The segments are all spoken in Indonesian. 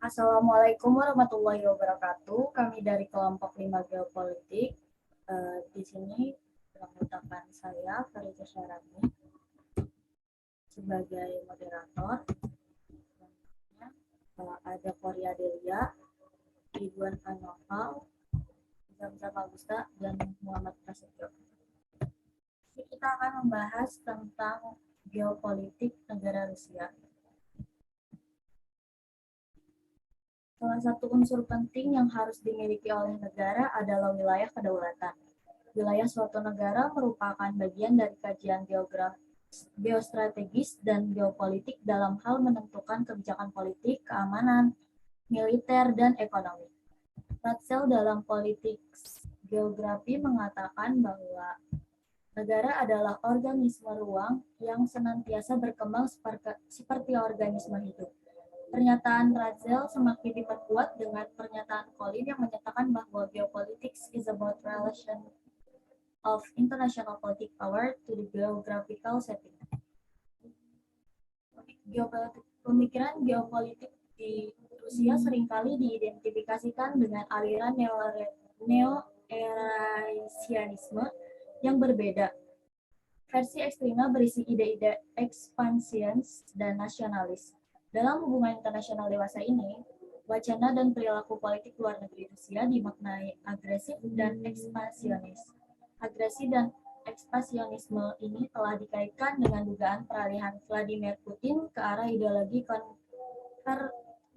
Assalamualaikum warahmatullahi wabarakatuh. Kami dari kelompok 5 Geopolitik. Di sini mengutakan saya, Farida Syarani, sebagai moderator. Ada Korea Delia, Ridwan Anoval, Zamzam Agusta, dan Muhammad Prasetyo. Kita akan membahas tentang geopolitik negara Rusia. Salah satu unsur penting yang harus dimiliki oleh negara adalah wilayah kedaulatan. Wilayah suatu negara merupakan bagian dari kajian geostrategis dan geopolitik dalam hal menentukan kebijakan politik, keamanan, militer, dan ekonomi. Ratzel dalam politik geografi mengatakan bahwa negara adalah organisme ruang yang senantiasa berkembang seperti organisme hidup. Pernyataan Ratzel semakin diperkuat dengan pernyataan Colin yang menyatakan bahwa geopolitics is about relation of international political power to the geographical setting. Pemikiran geopolitik di Rusia seringkali diidentifikasikan dengan aliran neo-Eurasianisme yang berbeda. Versi ekstrimnya berisi ide-ide ekspansianis dan nasionalis. Dalam hubungan internasional dewasa ini, wacana dan perilaku politik luar negeri Rusia dimaknai agresif dan ekspansionis. Agresi dan ekspansionisme ini telah dikaitkan dengan dugaan peralihan Vladimir Putin ke arah ideologi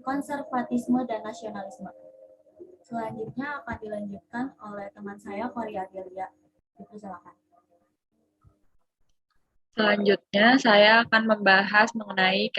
konservatisme dan nasionalisme. Selanjutnya akan dilanjutkan oleh teman saya, Korea Delia. Dipersilakan. Selanjutnya, saya akan membahas mengenai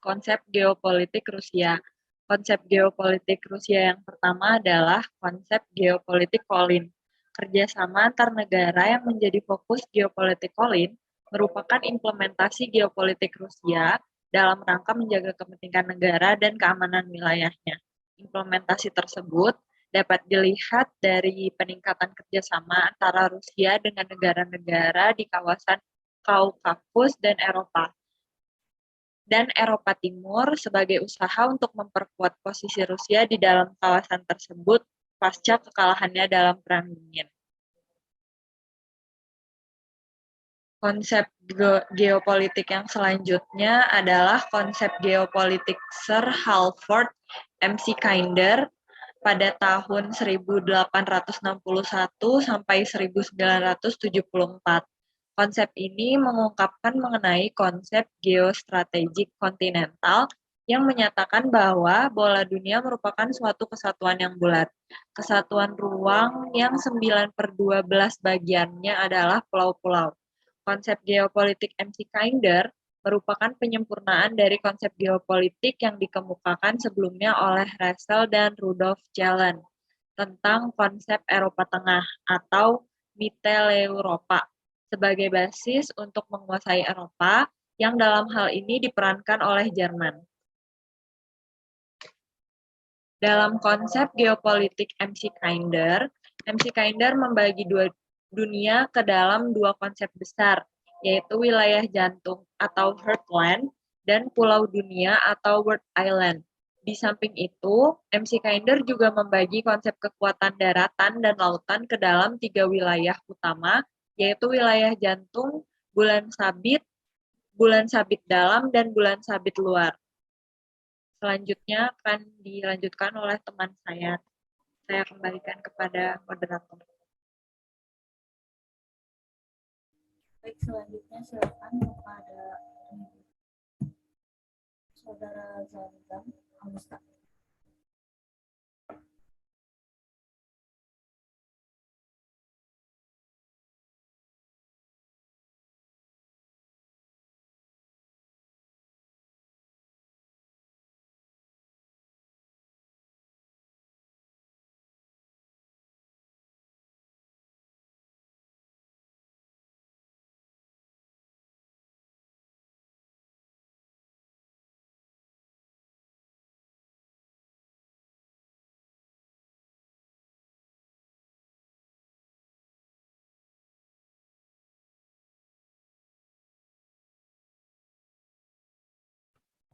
konsep geopolitik Rusia. Konsep geopolitik Rusia yang pertama adalah konsep geopolitik Colin. Kerjasama antar negara yang menjadi fokus geopolitik Colin merupakan implementasi geopolitik Rusia dalam rangka menjaga kepentingan negara dan keamanan wilayahnya. Implementasi tersebut dapat dilihat dari peningkatan kerjasama antara Rusia dengan negara-negara di kawasan Kaukasus dan Eropa Timur sebagai usaha untuk memperkuat posisi Rusia di dalam kawasan tersebut pasca kekalahannya dalam Perang Dingin. Konsep geopolitik yang selanjutnya adalah konsep geopolitik Sir Halford MC Kinder pada tahun 1861 sampai 1974. Konsep ini mengungkapkan mengenai konsep geostrategik kontinental yang menyatakan bahwa bola dunia merupakan suatu kesatuan yang bulat. Kesatuan ruang yang 9/12 bagiannya adalah pulau-pulau. Konsep geopolitik MC Kinder merupakan penyempurnaan dari konsep geopolitik yang dikemukakan sebelumnya oleh Russell dan Rudolf Jelen tentang konsep Eropa Tengah atau Mitteleuropa sebagai basis untuk menguasai Eropa yang dalam hal ini diperankan oleh Jerman. Dalam konsep geopolitik MC Kinder membagi dunia ke dalam dua konsep besar, yaitu wilayah jantung atau heartland dan pulau dunia atau world island. Di samping itu, MC Kinder juga membagi konsep kekuatan daratan dan lautan ke dalam tiga wilayah utama, yaitu wilayah jantung, bulan sabit dalam, dan bulan sabit luar. Selanjutnya akan dilanjutkan oleh teman saya. Saya kembalikan kepada moderator. Baik, selanjutnya silakan kepada Saudara Zamzam Agusta.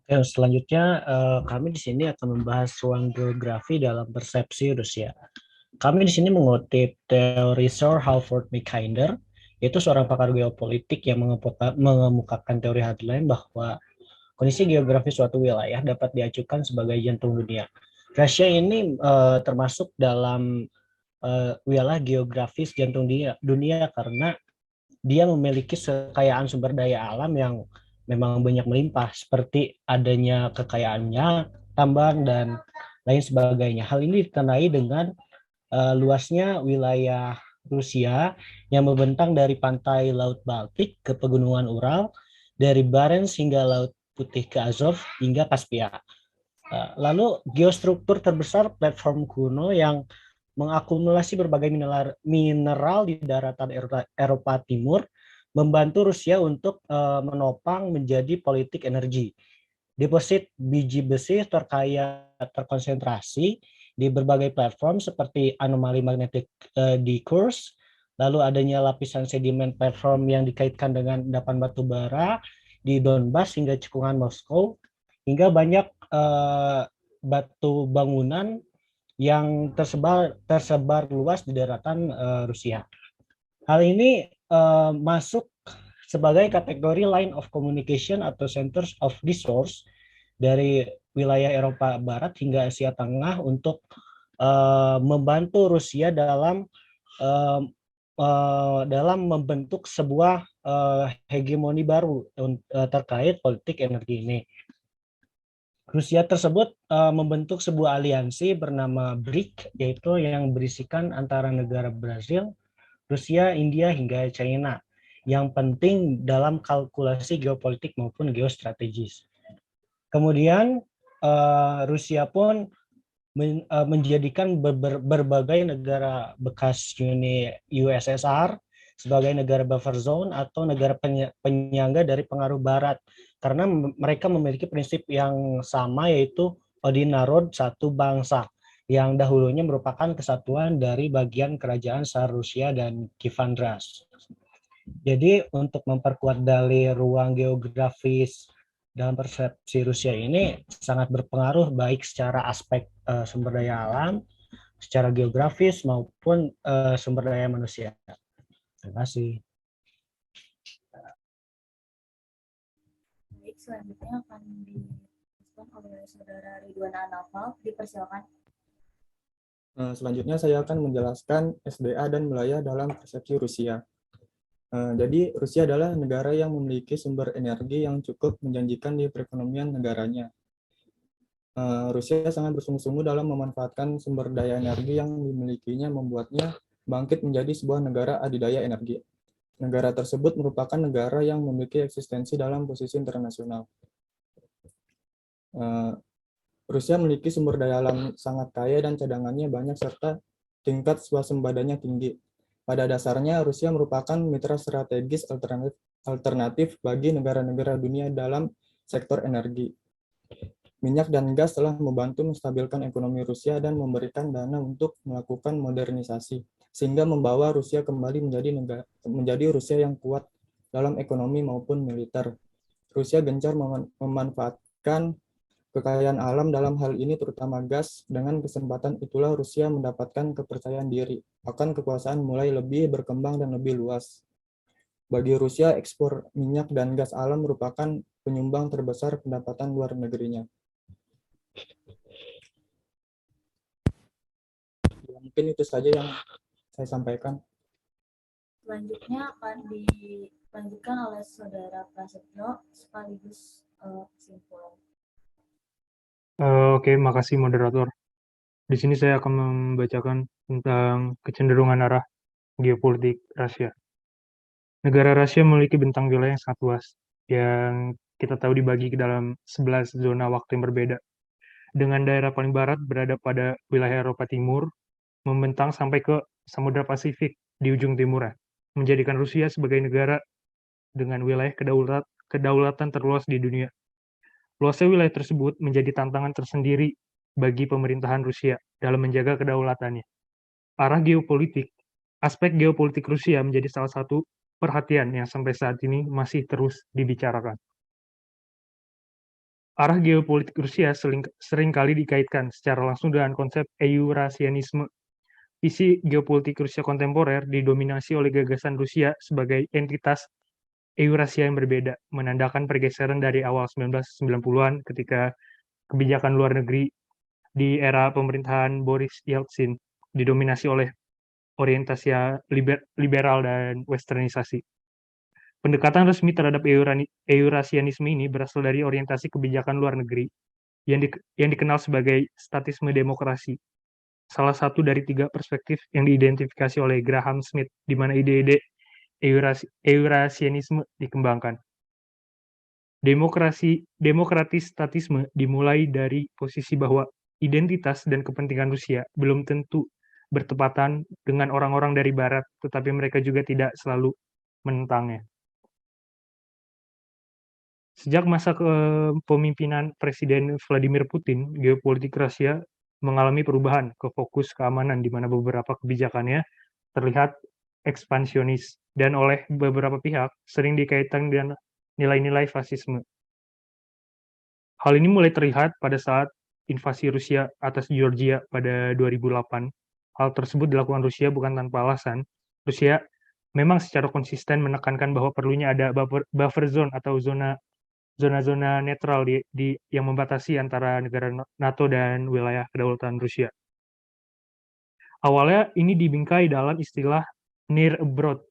Oke, selanjutnya kami di sini akan membahas ruang geografi dalam persepsi Rusia. Kami di sini mengutip teori Sir Halford Mackinder, yaitu seorang pakar geopolitik yang mengemukakan teori headline bahwa kondisi geografi suatu wilayah dapat diacukan sebagai jantung dunia. Rusia ini termasuk dalam wilayah geografis jantung dunia karena dia memiliki kekayaan sumber daya alam yang memang banyak melimpah, seperti adanya kekayaannya, tambang, dan lain sebagainya. Hal ini ditandai dengan luasnya wilayah Rusia yang membentang dari pantai Laut Baltik ke pegunungan Ural, dari Barents hingga Laut Putih ke Azov hingga Kaspia. Lalu geostruktur terbesar platform kuno yang mengakumulasi berbagai mineral di daratan Eropa Timur membantu Rusia untuk menopang menjadi politik energi. Deposit biji besi terkaya terkonsentrasi di berbagai platform seperti anomali magnetik di Kursk, lalu adanya lapisan sedimen platform yang dikaitkan dengan endapan batu bara di Donbas hingga cekungan Moskow, hingga banyak batu bangunan yang tersebar luas di daratan Rusia. Hal ini masuk sebagai kategori line of communication atau centers of resource dari wilayah Eropa Barat hingga Asia Tengah untuk membantu Rusia dalam membentuk sebuah hegemoni baru terkait politik energi ini. Rusia tersebut membentuk sebuah aliansi bernama BRIC, yaitu yang berisikan antara negara Brazil, Rusia, India, hingga China, yang penting dalam kalkulasi geopolitik maupun geostrategis. Kemudian Rusia pun menjadikan berbagai negara bekas Uni USSR sebagai negara buffer zone atau negara penyangga dari pengaruh Barat, karena mereka memiliki prinsip yang sama, yaitu Odin Narod, satu bangsa, yang dahulunya merupakan kesatuan dari bagian kerajaan Tsar Rusia dan Kivandras. Jadi untuk memperkuat dalih ruang geografis dalam persepsi Rusia ini sangat berpengaruh baik secara aspek sumber daya alam, secara geografis maupun sumber daya manusia. Terima kasih. Baik, selanjutnya akan direspon oleh Saudara Ridwan Anafal. Dipersilakan. Selanjutnya saya akan menjelaskan SDA dan wilayah dalam persepsi Rusia. Jadi Rusia adalah negara yang memiliki sumber energi yang cukup menjanjikan di perekonomian negaranya. Rusia sangat bersungguh-sungguh dalam memanfaatkan sumber daya energi yang dimilikinya, membuatnya bangkit menjadi sebuah negara adidaya energi. Negara tersebut merupakan negara yang memiliki eksistensi dalam posisi internasional. Rusia memiliki sumber daya alam sangat kaya dan cadangannya banyak serta tingkat swasembadanya tinggi. Pada dasarnya, Rusia merupakan mitra strategis alternatif bagi negara-negara dunia dalam sektor energi. Minyak dan gas telah membantu menstabilkan ekonomi Rusia dan memberikan dana untuk melakukan modernisasi, sehingga membawa Rusia kembali menjadi Rusia yang kuat dalam ekonomi maupun militer. Rusia gencar memanfaatkan kekayaan alam dalam hal ini terutama gas. Dengan kesempatan itulah Rusia mendapatkan kepercayaan diri akan kekuasaan mulai lebih berkembang dan lebih luas. Bagi Rusia, ekspor minyak dan gas alam merupakan penyumbang terbesar pendapatan luar negerinya. Mungkin itu saja yang saya sampaikan. Selanjutnya akan dilanjutkan oleh Saudara Prasetyo sekaligus kesimpulan. Oke, makasih moderator. Di sini saya akan membacakan tentang kecenderungan arah geopolitik Rusia. Negara Rusia memiliki bentang wilayah yang sangat luas, yang kita tahu dibagi ke dalam 11 zona waktu yang berbeda. Dengan daerah paling barat berada pada wilayah Eropa Timur, membentang sampai ke Samudra Pasifik di ujung timurnya, menjadikan Rusia sebagai negara dengan wilayah kedaulatan terluas di dunia. Luasnya wilayah tersebut menjadi tantangan tersendiri bagi pemerintahan Rusia dalam menjaga kedaulatannya. Aspek geopolitik Rusia menjadi salah satu perhatian yang sampai saat ini masih terus dibicarakan. arah geopolitik Rusia sering kali dikaitkan secara langsung dengan konsep Eurasianisme. Visi geopolitik Rusia kontemporer didominasi oleh gagasan Rusia sebagai entitas Eurasia yang berbeda, menandakan pergeseran dari awal 1990-an ketika kebijakan luar negeri di era pemerintahan Boris Yeltsin didominasi oleh orientasi liberal dan westernisasi. Pendekatan resmi terhadap Eurasianisme ini berasal dari orientasi kebijakan luar negeri yang dikenal sebagai statisme demokrasi. Salah satu dari 3 perspektif yang diidentifikasi oleh Graham Smith, di mana ide-ide Eurasianisme dikembangkan. Demokratis statisme dimulai dari posisi bahwa identitas dan kepentingan Rusia belum tentu bertepatan dengan orang-orang dari Barat, tetapi mereka juga tidak selalu menentangnya. Sejak masa kepemimpinan Presiden Vladimir Putin, geopolitik Rusia mengalami perubahan ke fokus keamanan di mana beberapa kebijakannya terlihat ekspansionis dan oleh beberapa pihak sering dikaitkan dengan nilai-nilai fasisme. Hal ini mulai terlihat pada saat invasi Rusia atas Georgia pada 2008. Hal tersebut dilakukan Rusia bukan tanpa alasan. Rusia memang secara konsisten menekankan bahwa perlunya ada buffer zone atau zona-zona netral yang membatasi antara negara NATO dan wilayah kedaulatan Rusia. Awalnya ini dibingkai dalam istilah near abroad,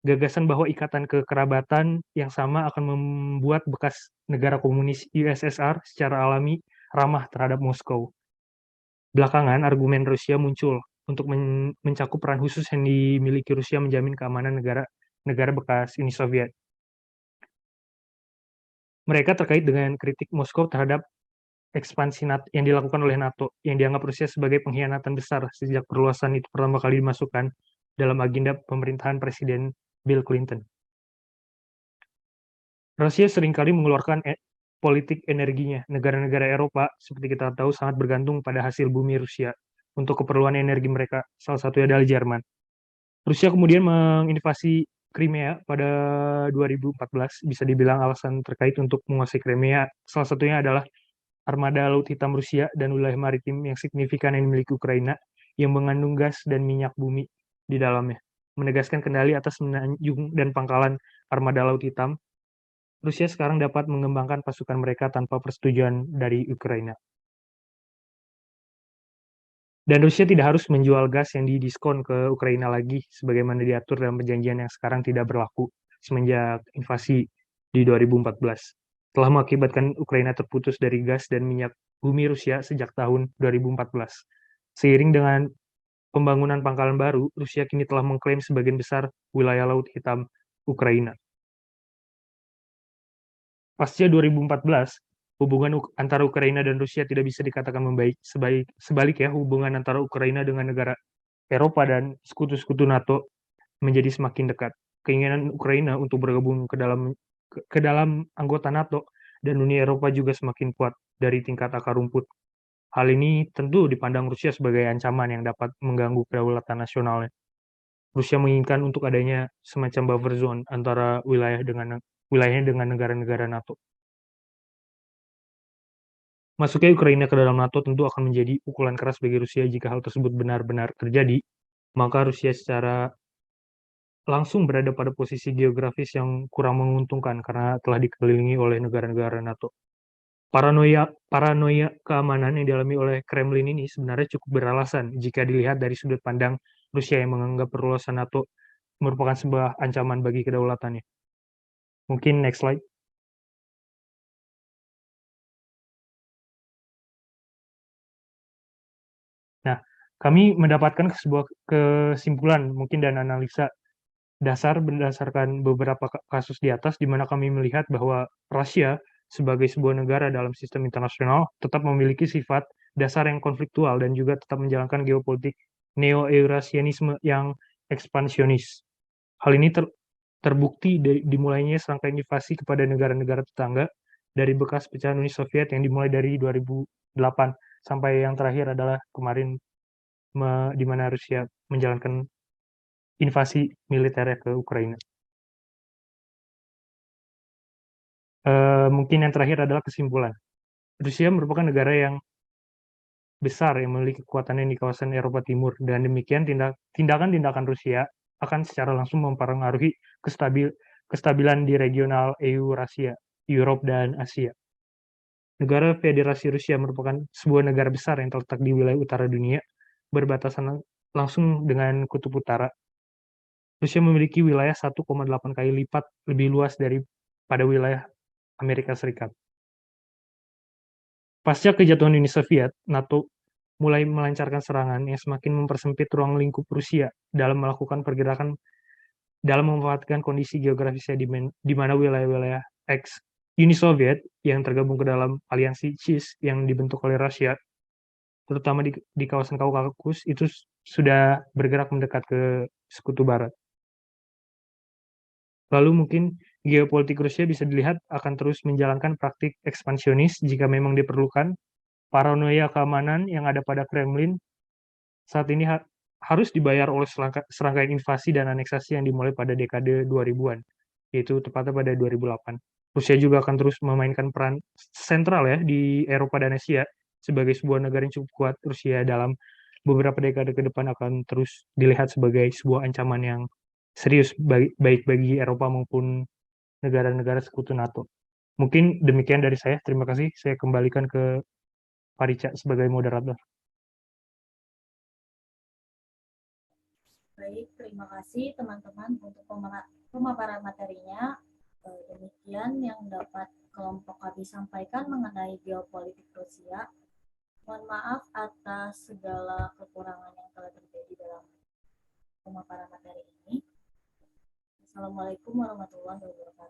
gagasan bahwa ikatan kekerabatan yang sama akan membuat bekas negara komunis USSR secara alami ramah terhadap Moskow. Belakangan, argumen Rusia muncul untuk mencakup peran khusus yang dimiliki Rusia menjamin keamanan negara bekas Uni Soviet. Mereka terkait dengan kritik Moskow terhadap ekspansi yang dilakukan oleh NATO, yang dianggap Rusia sebagai pengkhianatan besar sejak perluasan itu pertama kali dimasukkan dalam agenda pemerintahan Presiden Bill Clinton. Rusia seringkali mengeluarkan politik energinya. Negara-negara Eropa, seperti kita tahu, sangat bergantung pada hasil bumi Rusia untuk keperluan energi mereka. Salah satunya adalah Jerman. Rusia kemudian menginvasi Crimea pada 2014, bisa dibilang alasan terkait untuk menguasai Crimea. Salah satunya adalah armada Laut Hitam Rusia dan wilayah maritim yang signifikan yang dimiliki Ukraina yang mengandung gas dan minyak bumi di dalamnya. Menegaskan kendali atas menanjung dan pangkalan armada Laut Hitam, Rusia sekarang dapat mengembangkan pasukan mereka tanpa persetujuan dari Ukraina. Dan Rusia tidak harus menjual gas yang didiskon ke Ukraina lagi, sebagaimana diatur dalam perjanjian yang sekarang tidak berlaku semenjak invasi di 2014. Telah mengakibatkan Ukraina terputus dari gas dan minyak bumi Rusia sejak tahun 2014. Seiring dengan pembangunan pangkalan baru, Rusia kini telah mengklaim sebagian besar wilayah Laut Hitam Ukraina. Pasca 2014, hubungan antara Ukraina dan Rusia tidak bisa dikatakan membaik. Sebaliknya, hubungan antara Ukraina dengan negara Eropa dan sekutu-sekutu NATO menjadi semakin dekat. Keinginan Ukraina untuk bergabung ke dalam anggota NATO dan Uni Eropa juga semakin kuat dari tingkat akar rumput. Hal ini tentu dipandang Rusia sebagai ancaman yang dapat mengganggu kedaulatan nasionalnya. Rusia menginginkan untuk adanya semacam buffer zone antara wilayahnya dengan negara-negara NATO. Masuknya Ukraina ke dalam NATO tentu akan menjadi pukulan keras bagi Rusia jika hal tersebut benar-benar terjadi, maka Rusia secara langsung berada pada posisi geografis yang kurang menguntungkan karena telah dikelilingi oleh negara-negara NATO. Paranoia keamanan yang dialami oleh Kremlin ini sebenarnya cukup beralasan jika dilihat dari sudut pandang Rusia yang menganggap perluasan NATO merupakan sebuah ancaman bagi kedaulatannya. Mungkin next slide. Nah, kami mendapatkan sebuah kesimpulan mungkin dan analisa dasar berdasarkan beberapa kasus di atas, di mana kami melihat bahwa Rusia sebagai sebuah negara dalam sistem internasional tetap memiliki sifat dasar yang konfliktual dan juga tetap menjalankan geopolitik neo-eurasianisme yang ekspansionis. Hal ini terbukti dimulainya serangkaian invasi kepada negara-negara tetangga dari bekas pecahan Uni Soviet yang dimulai dari 2008 sampai yang terakhir adalah kemarin di mana Rusia menjalankan invasi militernya ke Ukraina. Mungkin yang terakhir adalah kesimpulan. Rusia merupakan negara yang besar yang memiliki kekuatan di kawasan Eropa Timur, dan demikian tindakan-tindakan Rusia akan secara langsung mempengaruhi kestabilan di regional Eurasia, Europe, dan Asia. Negara Federasi Rusia merupakan sebuah negara besar yang terletak di wilayah utara dunia, berbatasan langsung dengan Kutub Utara. Rusia memiliki wilayah 1,8 kali lipat lebih luas daripada wilayah Amerika Serikat. Pasca kejatuhan Uni Soviet, NATO mulai melancarkan serangan yang semakin mempersempit ruang lingkup Rusia dalam melakukan pergerakan dalam memanfaatkan kondisi geografisnya di mana wilayah-wilayah ex Uni Soviet yang tergabung ke dalam aliansi CIS yang dibentuk oleh Rusia, terutama di kawasan Kaukasus, itu sudah bergerak mendekat ke Sekutu Barat. Lalu mungkin geopolitik Rusia bisa dilihat akan terus menjalankan praktik ekspansionis jika memang diperlukan. Paranoia keamanan yang ada pada Kremlin saat ini harus dibayar oleh serangkaian invasi dan aneksasi yang dimulai pada dekade 2000-an, yaitu tepatnya pada 2008. Rusia juga akan terus memainkan peran sentral ya di Eropa dan Asia sebagai sebuah negara yang cukup kuat. Rusia dalam beberapa dekade ke depan akan terus dilihat sebagai sebuah ancaman yang serius baik bagi Eropa maupun negara-negara sekutu NATO. Mungkin demikian dari saya. Terima kasih. Saya kembalikan ke Pak Rica sebagai moderator. Baik, terima kasih teman-teman untuk pemaparan materinya. Demikian yang dapat kelompok kami sampaikan mengenai geopolitik Rusia. Mohon maaf atas segala kekurangan yang telah terjadi dalam pemaparan materi ini. Assalamualaikum warahmatullahi wabarakatuh.